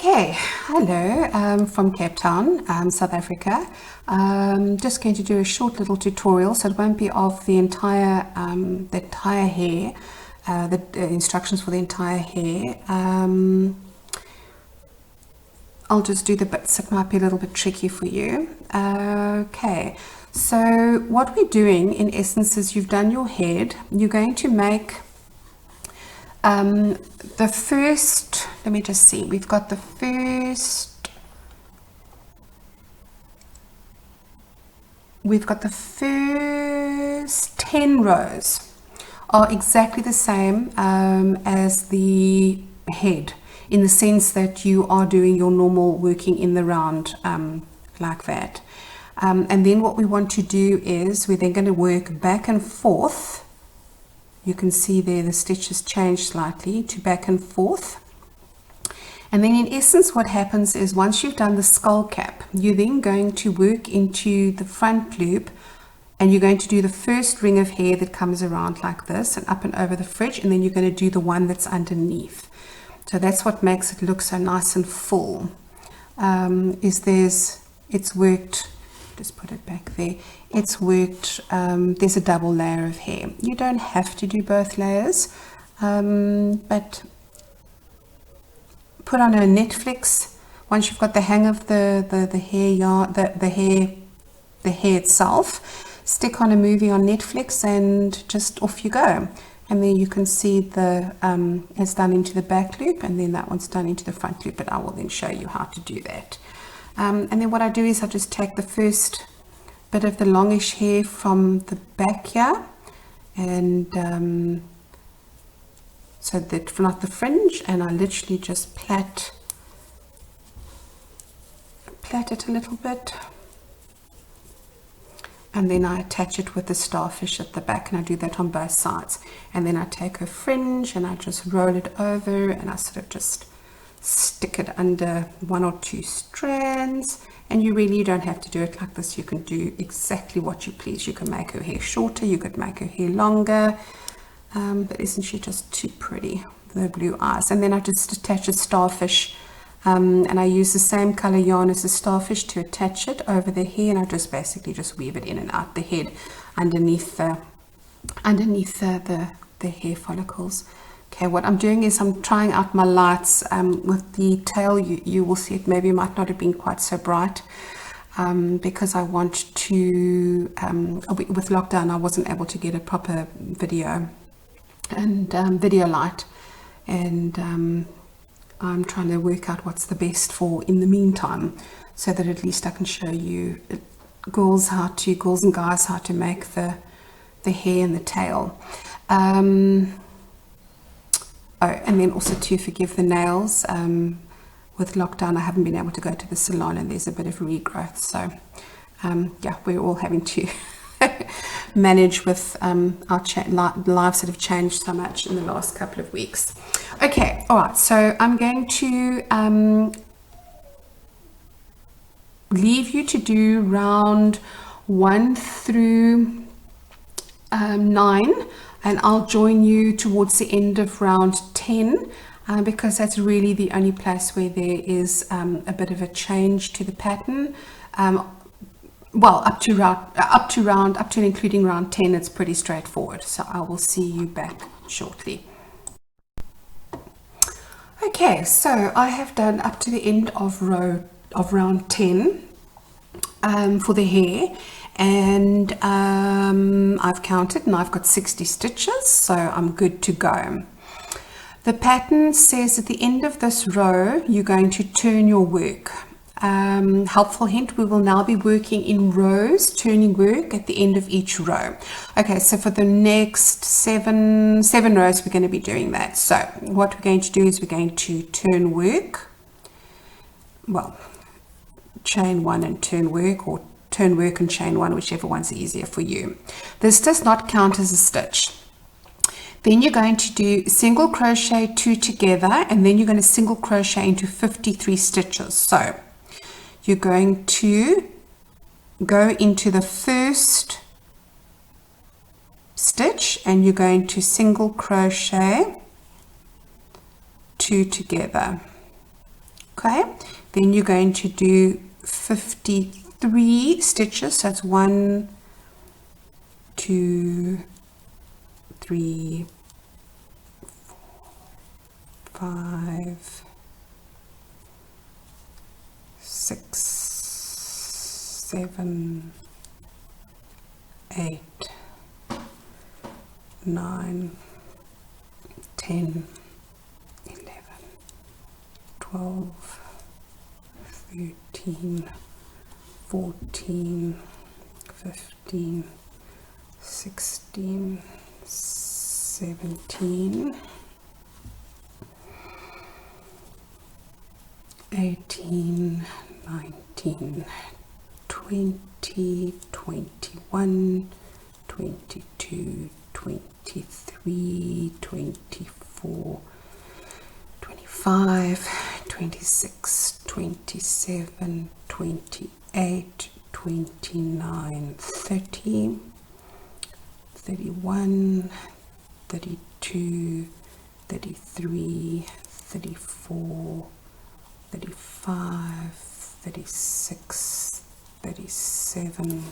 Okay, hello from Cape Town, South Africa. Just going to do a short little tutorial, so it won't be of the entire hair, the instructions for the entire hair. I'll just do the bits that might be a little bit tricky for you. Okay, so what we're doing in essence is you've done your head. You're going to make the first, let me just see, we've got the first 10 rows are exactly the same as the head, in the sense that you are doing your normal working in the round like that. And then what we want to do is we're then going to work back and forth. You can see there the stitches change slightly to back and forth. And then in essence what happens is once you've done the skull cap, you're then going to work into the front loop, and you're going to do the first ring of hair that comes around like this and up and over the fridge, and then you're going to do the one that's underneath. So that's what makes it look so nice and full. It's worked, just put it back there, it's worked, there's a double layer of hair. You don't have to do both layers, but put on a Netflix once you've got the hang of the hair yarn, the hair itself. Stick on a movie on Netflix and just off you go. And then you can see the it's done into the back loop, and then that one's done into the front loop, but I will then show you how to do that. And then what I do is I just take the first bit of the longish hair from the back here, and so that not the fringe, and I literally just plait it a little bit, and then I attach it with the starfish at the back, and I do that on both sides. And then I take a fringe and I just roll it over, and I sort of just stick it under one or two strands. And you really don't have to do it like this. You can do exactly what you please. You can make her hair shorter, you could make her hair longer, but isn't she just too pretty with her blue eyes? And then I just attach a starfish, and I use the same color yarn as the starfish to attach it over the hair, and I just basically just weave it in and out the head underneath the hair follicles. Okay, what I'm doing is I'm trying out my lights with the tail. You will see it maybe might not have been quite so bright, because I want to, with lockdown I wasn't able to get a proper video and video light, and I'm trying to work out what's the best for in the meantime, so that at least I can show you girls and guys how to make the hair and the tail. And then also to forgive the nails. With lockdown I haven't been able to go to the salon, and there's a bit of regrowth, so yeah, we're all having to manage with our lives that have changed so much in the last couple of weeks. Okay, all right, so I'm going to leave you to do round 1 through 9, and I'll join you towards the end of round 10, because that's really the only place where there is a bit of a change to the pattern. Well, up to and including round 10, it's pretty straightforward. So I will see you back shortly. Okay, so I have done up to the end of round 10 for the hair, and I've counted and I've got 60 stitches, so I'm good to go. The pattern says at the end of this row you're going to turn your work. Helpful hint, we will now be working in rows, turning work at the end of each row. Okay, so for the next seven rows we're going to be doing that. So what we're going to do is we're going to turn work, well, chain 1 and turn work, or turn work and chain 1, whichever one's easier for you. This does not count as a stitch. Then you're going to do single crochet 2 together, and then you're going to single crochet into 53 stitches. So you're going to go into the first stitch, and you're going to single crochet 2 together. Okay, then you're going to do 53 stitches. So it's 1, 2, 3, 4, 5, 6, 7, 8, 9, 10, 11, 12, 13, 14, 15, 16, 17, 18, 19, 20, 21, 22, 23, 24, 25, 26, 27, 28, 29, 30, 31, 32, 33, 34, 35, 36, 37,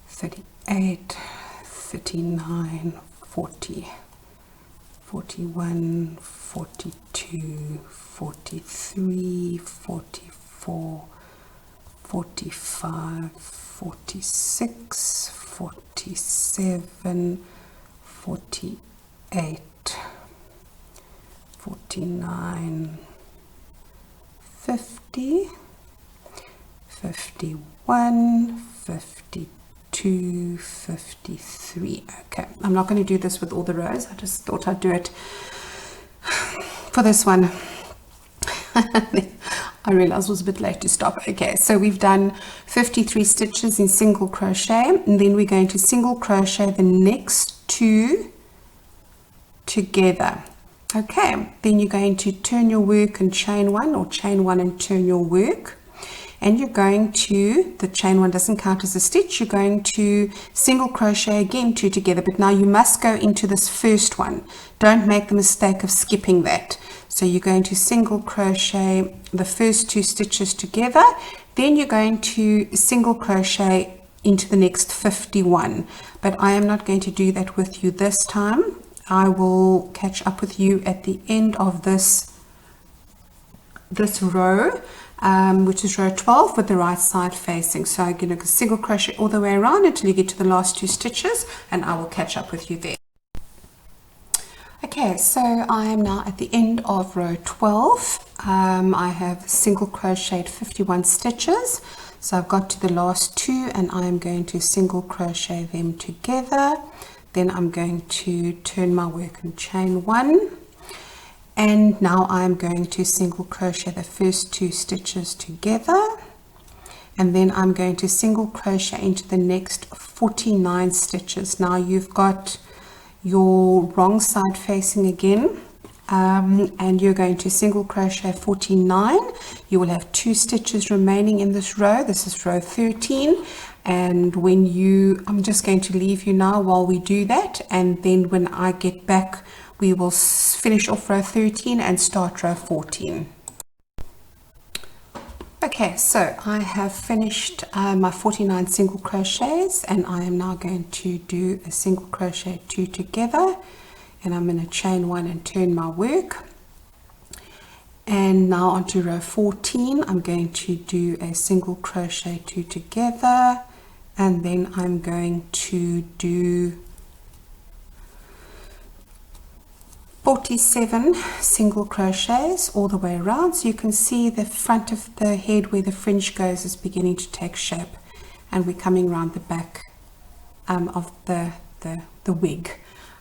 38, 39, 40, 41, 42, 43, 44, 45, 46, 47, 48, 49, 50, 51, 52, 53. Okay, I'm not going to do this with all the rows. I just thought I'd do it for this one. I realized it was a bit late to stop. Okay, so we've done 53 stitches in single crochet, and then we're going to single crochet the next 2 together. Okay, then you're going to turn your work and chain 1, or chain 1 and turn your work, and you're going to, the chain 1 doesn't count as a stitch, you're going to single crochet again 2 together, but now you must go into this first one. Don't make the mistake of skipping that. So you're going to single crochet the first 2 stitches together, then you're going to single crochet into the next 51, but I am not going to do that with you this time. I will catch up with you at the end of this row, which is row 12 with the right side facing. So I'm going to single crochet all the way around until you get to the last 2 stitches, and I will catch up with you there. Okay, so I am now at the end of row 12. I have single crocheted 51 stitches, so I've got to the last 2 and I'm going to single crochet them together. Then I'm going to turn my work and chain 1, and now I'm going to single crochet the first 2 stitches together, and then I'm going to single crochet into the next 49 stitches. Now you've got your wrong side facing again, and you're going to single crochet 49. You will have 2 stitches remaining in this row. This is row 13, and when you, I'm just going to leave you now while we do that, and then when I get back we will finish off row 13 and start row 14. Okay, so I have finished my 49 single crochets, and I am now going to do a single crochet 2 together, and I'm going to chain 1 and turn my work. And now onto row 14, I'm going to do a single crochet 2 together, and then I'm going to do 47 single crochets all the way around. So you can see the front of the head where the fringe goes is beginning to take shape, and we're coming around the back of the wig.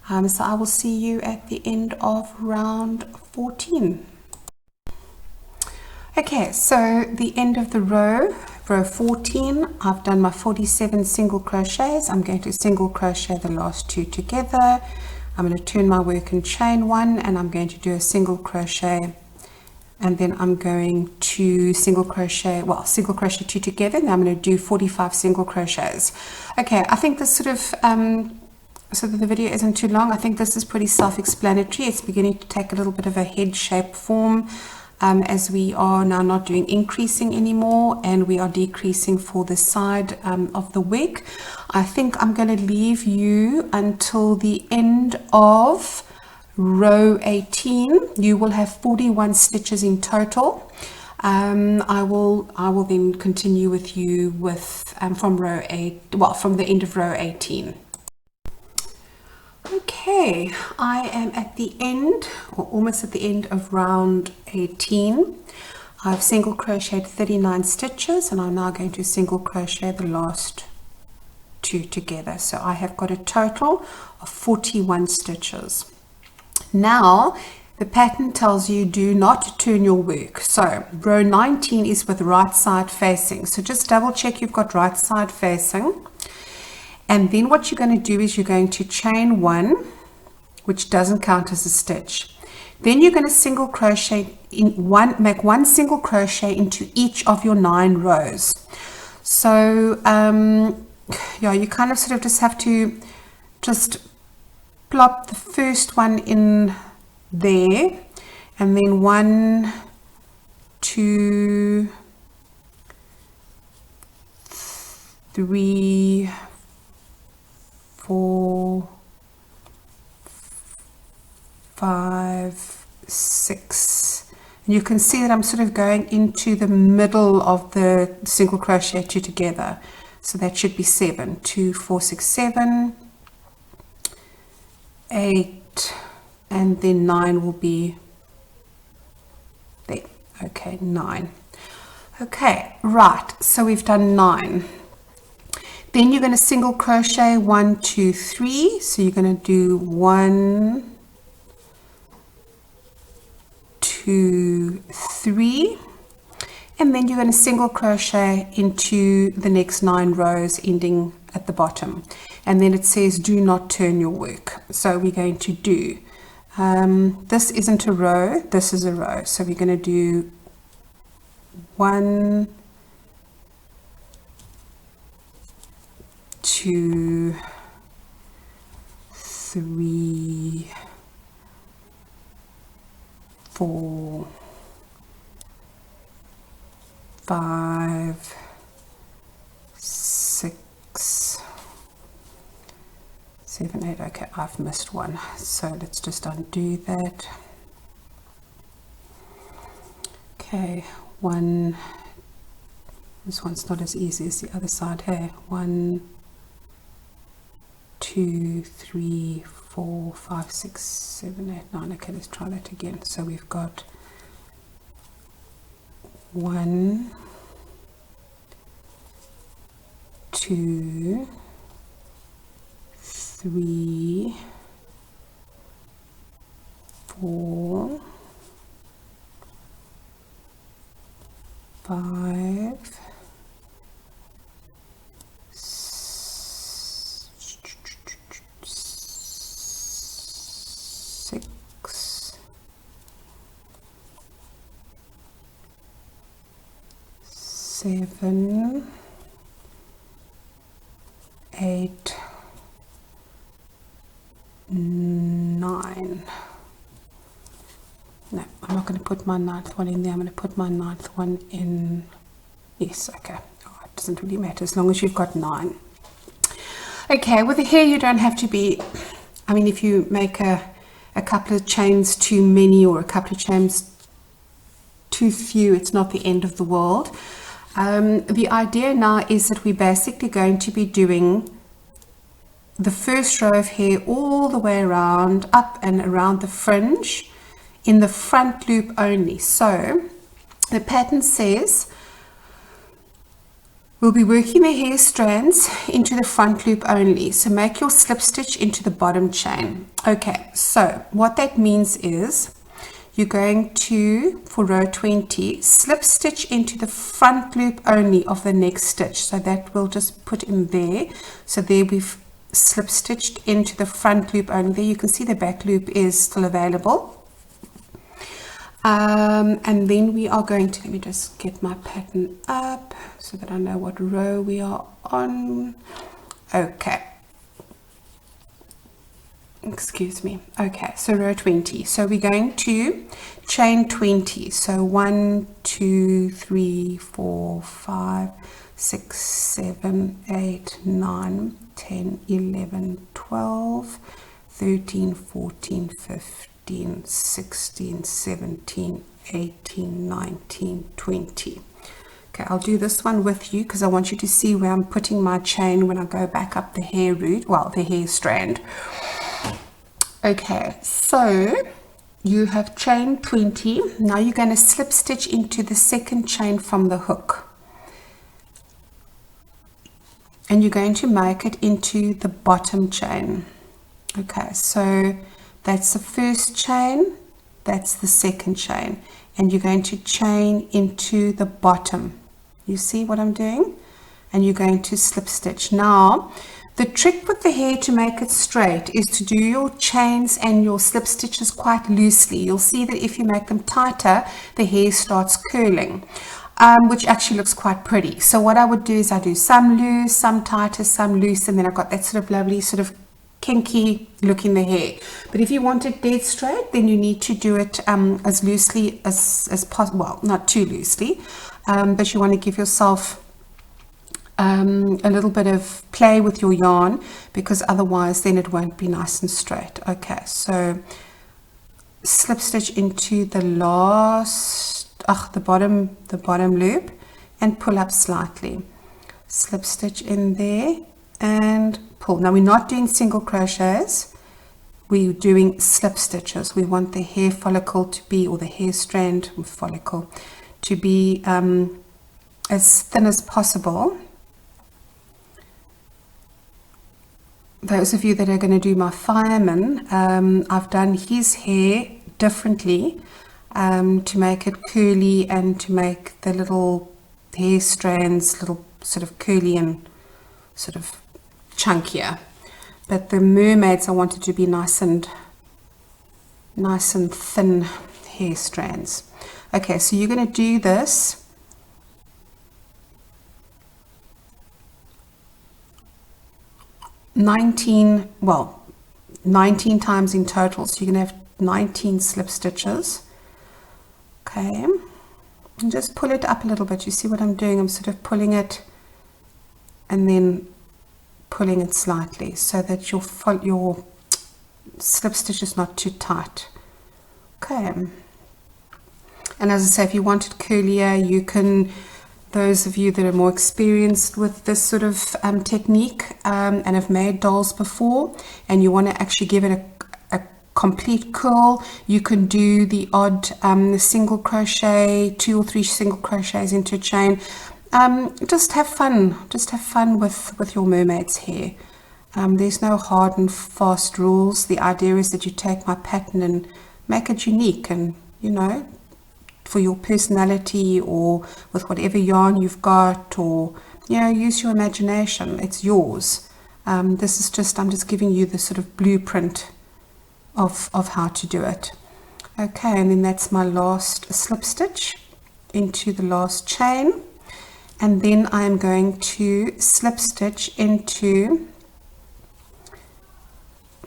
So I will see you at the end of round 14. Okay, so the end of the row 14, I've done my 47 single crochets. I'm going to single crochet the last 2 together. I'm going to turn my work and chain 1, and I'm going to do a single crochet, and then I'm going to single crochet 2 together, and I'm going to do 45 single crochets. Okay, I think this sort of so that the video isn't too long. I think this is pretty self-explanatory. It's beginning to take a little bit of a head shape form as we are now not doing increasing anymore, and we are decreasing for the side of the wig. I think I'm going to leave you until the end of row 18. You will have 41 stitches in total. I will then continue with you with from row 8, well, from the end of row 18. Okay, I am at the end, or almost at the end of round 18. I've single crocheted 39 stitches, and I'm now going to single crochet the last 2 together. So I have got a total of 41 stitches. Now the pattern tells you do not turn your work. So row 19 is with right side facing. So just double check you've got right side facing. And then what you're going to do is you're going to chain 1, which doesn't count as a stitch. Then you're going to single crochet in make 1 single crochet into each of your 9 rows. So yeah, you kind of sort of just have to just plop the first one in there, and then 1, 2, 3, 4, 5, 6, and you can see that I'm sort of going into the middle of the single crochet 2 together, so that should be 7, 2, 4, 6, 7, 8, and then 9 will be there. Okay, 9. Okay, right, so we've done 9. Then you're going to single crochet 1, 2, 3. So you're going to do 1, 2, 3, and then you're going to single crochet into the next 9 rows ending at the bottom, and then it says do not turn your work. So we're going to do this isn't a row, this is a row, so we're going to do 1, 2, 3, 4, 5, 6, 7, 8. Okay, I've missed one, so let's just undo that. Okay, 1, this one's not as easy as the other side. Hey, 1, 2, 3, 4, 5, 6, 7, 8, 9. Okay, let's try that again. So we've got 1, 2, 3, 4, 5, 6, 7, 8, 9. No, I'm not going to put my 9th one in there. I'm going to put my 9th one in. Yes, okay. Oh, it doesn't really matter as long as you've got 9. Okay, with the hair you don't have to be, I mean, if you make a couple of chains too many or a couple of chains too few, it's not the end of the world. The idea now is that we're basically going to be doing the first row of hair all the way around, up and around the fringe in the front loop only. So the pattern says we'll be working the hair strands into the front loop only. So make your slip stitch into the bottom chain. Okay, so what that means is you're going to, for row 20, slip stitch into the front loop only of the next stitch. So that we'll just put in there. So there we've slip stitched into the front loop only. There you can see the back loop is still available. And then we are going to, let me just get my pattern up so that I know what row we are on. Okay. excuse me. Okay, so row 20. So we're going to chain 20. So 1, 2, 3, 4, 5, 6, 7, 8, 9, 10, 11, 12, 13, 14, 15, 16, 17, 18, 19, 20. Okay, I'll do this one with you because I want you to see where I'm putting my chain when I go back up the hair root, well, the hair strand. Okay, so you have chain 20. Now you're going to slip stitch into the second chain from the hook. And you're going to make it into the bottom chain. Okay, so that's the first chain, that's the second chain, and you're going to chain into the bottom. You see what I'm doing? And you're going to slip stitch. Now, the trick with the hair to make it straight is to do your chains and your slip stitches quite loosely. You'll see that if you make them tighter, the hair starts curling. Which actually looks quite pretty. So what I would do is I do some loose, some tighter, some loose, and then I've got that sort of lovely sort of kinky look in the hair. But if you want it dead straight, then you need to do it as loosely as possible. Well, not too loosely, but you want to give yourself a little bit of play with your yarn, because otherwise then it won't be nice and straight. Okay, so slip stitch into the last the bottom loop and pull up slightly, slip stitch in there and pull. Now we're not doing single crochets, we're doing slip stitches. We want the hair follicle to be, or the hair strand follicle to be as thin as possible. Those of you that are going to do my fireman, I've done his hair differently to make it curly and to make the little hair strands little sort of curly and sort of chunkier. But the mermaids I wanted to be nice and thin hair strands. Okay, so you're going to do this nineteen times in total. So you're going to have 19 slip stitches. Okay, and just pull it up a little bit. You see what I'm doing? I'm sort of pulling it and then pulling it slightly so that your slip stitch is not too tight. Okay, and as I say, if you want it curlier, you can, those of you that are more experienced with this sort of technique and have made dolls before, and you want to actually give it a complete curl, you can do the odd single crochet, 2 or 3 single crochets into a chain. Just have fun with your mermaid's hair. There's no hard and fast rules. The idea is that you take my pattern and make it unique, and you know, for your personality or with whatever yarn you've got, or you know, use your imagination. It's yours. This is just, I'm just giving you the sort of blueprint of how to do it. Okay, and then that's my last slip stitch into the last chain, and then I am going to slip stitch into,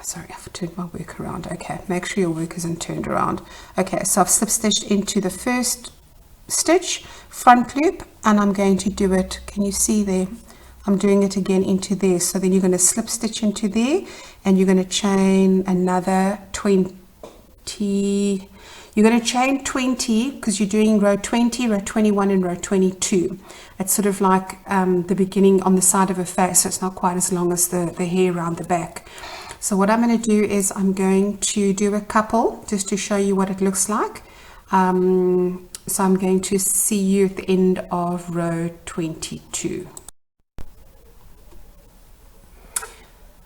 sorry, I've turned my work around. Okay, make sure your work isn't turned around. Okay, so I've slip stitched into the first stitch, front loop, and I'm going to do it, can you see there? I'm doing it again into there. So then you're going to slip stitch into there, and you're going to chain another 20. You're going to chain 20 because you're doing row 20, row 21, and row 22. It's sort of like the beginning on the side of a face, so it's not quite as long as the hair around the back. So what I'm going to do is I'm going to do a couple just to show you what it looks like. So I'm going to see you at the end of row 22.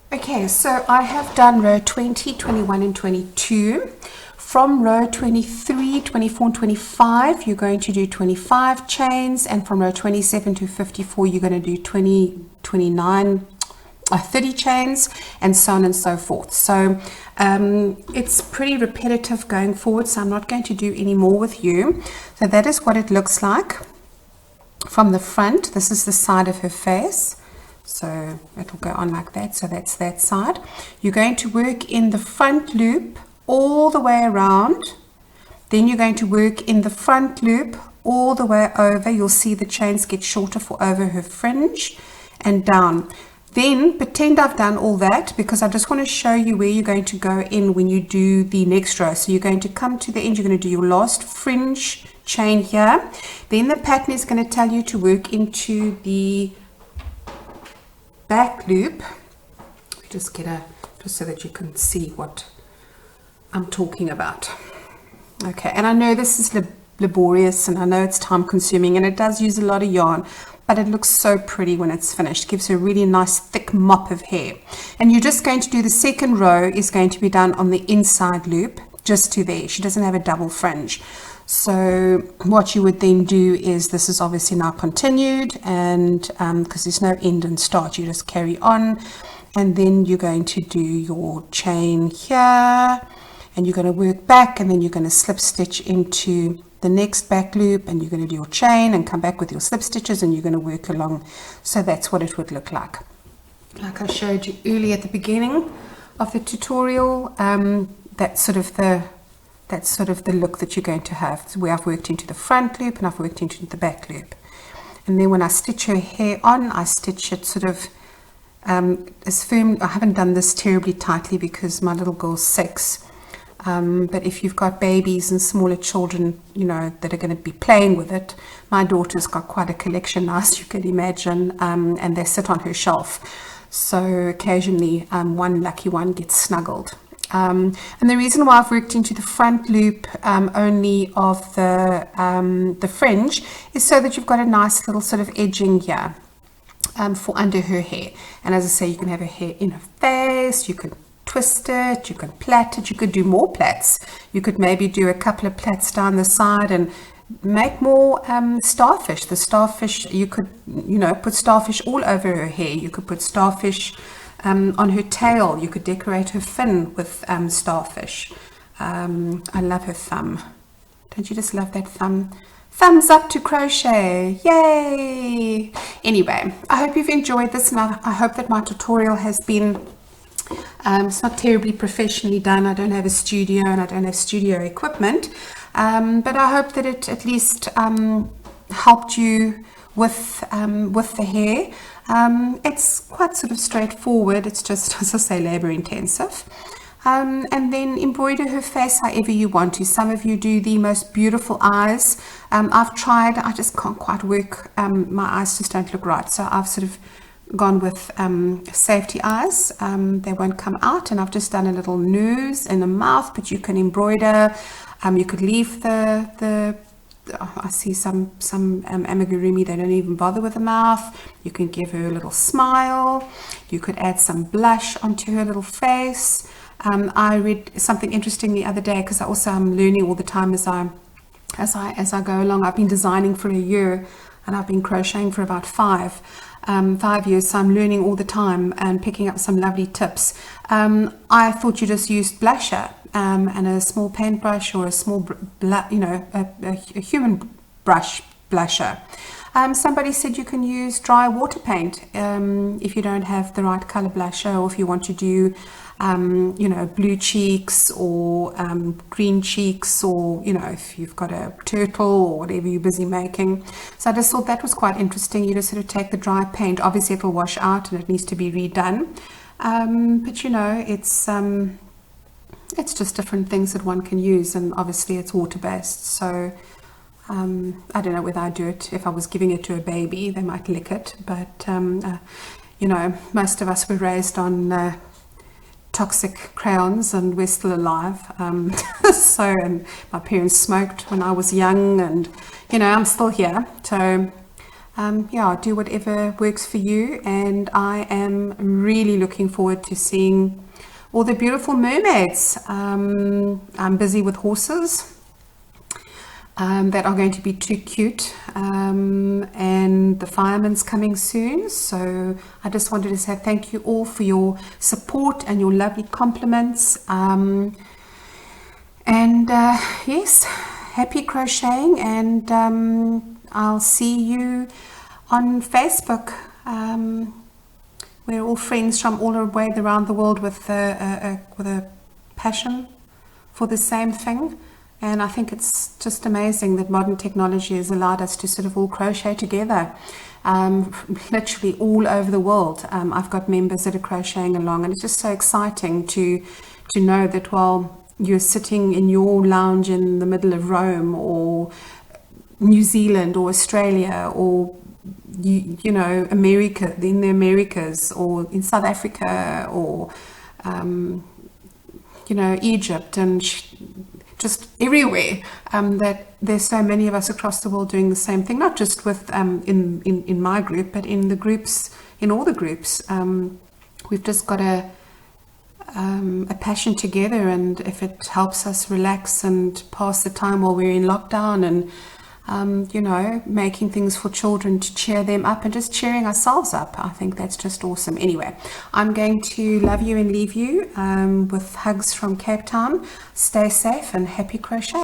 Okay, so I have done row 20, 21 and 22. From row 23, 24 and 25, you're going to do 25 chains, and from row 27 to 54, you're going to do 20, 29, 30 chains, and so on and so forth. So it's pretty repetitive going forward, so I'm not going to do any more with you. So that is what it looks like from the front. This is the side of her face. So it'll go on like that. So that's that side. You're going to work in the front loop all the way around. Then you're going to work in the front loop all the way over. You'll see the chains get shorter for over her fringe and down. Then pretend I've done all that, because I just want to show you where you're going to go in when you do the next row. So you're going to come to the end, you're going to do your last fringe chain here. Then the pattern is going to tell you to work into the back loop. Just so that you can see what I'm talking about. Okay, and I know this is laborious, and I know it's time consuming, and it does use a lot of yarn, but it looks so pretty when it's finished. It gives her a really nice thick mop of hair. And you're just going to do the second row is going to be done on the inside loop, just to there. She doesn't have a double fringe. So what you would then do is, this is obviously now continued, and because there's no end and start, you just carry on, and then you're going to do your chain here, and you're going to work back, and then you're going to slip stitch into the next back loop, and you're going to do your chain and come back with your slip stitches, and you're going to work along. So that's what it would look like I showed you earlier at the beginning of the tutorial. That's sort of the look that you're going to have, where I've worked into the front loop and I've worked into the back loop. And then when I stitch her hair on, I stitch it sort of as firm. I haven't done this terribly tightly because my little girl's 6. But if you've got babies and smaller children, you know, that are going to be playing with it, my daughter's got quite a collection now, as you can imagine, and they sit on her shelf. So occasionally one lucky one gets snuggled. And the reason why I've worked into the front loop only of the fringe is so that you've got a nice little sort of edging here for under her hair. And as I say, you can have her hair in her face, you can twist it, you can plait it, you could do more plaits. You could maybe do a couple of plaits down the side and make more starfish. The starfish, you could, you know, put starfish all over her hair. You could put starfish on her tail. You could decorate her fin with starfish. I love her thumb. Don't you just love that thumb? Thumbs up to crochet. Yay! Anyway, I hope you've enjoyed this, and I hope that my tutorial has been it's not terribly professionally done. I don't have a studio and I don't have studio equipment, but I hope that it at least helped you with the hair. It's quite sort of straightforward. It's just, as I say, labor intensive. And then embroider her face however you want to. Some of you do the most beautiful eyes. I've tried, I just can't quite work. My eyes just don't look right, so I've sort of gone with safety eyes. They won't come out, and I've just done a little nose and a mouth, but you can embroider. You could leave the I see some amigurumi, they don't even bother with the mouth. You can give her a little smile. You could add some blush onto her little face. I read something interesting the other day, because I'm learning all the time as I go along. I've been designing for a year, and I've been crocheting for about 5 years, so I'm learning all the time and picking up some lovely tips. I thought you just used blusher and a small paintbrush, or a small a human brush blusher. Somebody said you can use dry water paint if you don't have the right color blusher, or if you want to do blue cheeks or green cheeks, or if you've got a turtle or whatever you're busy making. So I just thought that was quite interesting. You just sort of take the dry paint. Obviously it'll wash out and it needs to be redone, but it's just different things that one can use, and obviously it's water based. So I don't know whether I do it. If I was giving it to a baby, they might lick it, but most of us were raised on toxic crayons, and we're still alive. And my parents smoked when I was young, and I'm still here. So do whatever works for you, and I am really looking forward to seeing all the beautiful mermaids. I'm busy with horses that are going to be too cute, and the fireman's coming soon. So I just wanted to say thank you all for your support and your lovely compliments, yes, happy crocheting, and I'll see you on Facebook we're all friends from all way around the world with a passion for the same thing. And I think it's just amazing that modern technology has allowed us to sort of all crochet together, literally all over the world. I've got members that are crocheting along, and it's just so exciting to know that while you're sitting in your lounge in the middle of Rome or New Zealand or Australia or you know, America, in the Americas, or in South Africa, or you know, Egypt, and just everywhere, that there's so many of us across the world doing the same thing, not just with in my group, but in the groups, in all the groups. We've just got a passion together, and if it helps us relax and pass the time while we're in lockdown, and you know, making things for children to cheer them up and just cheering ourselves up, I think that's just awesome. Anyway, I'm going to love you and leave you with hugs from Cape Town. Stay safe and happy crochet.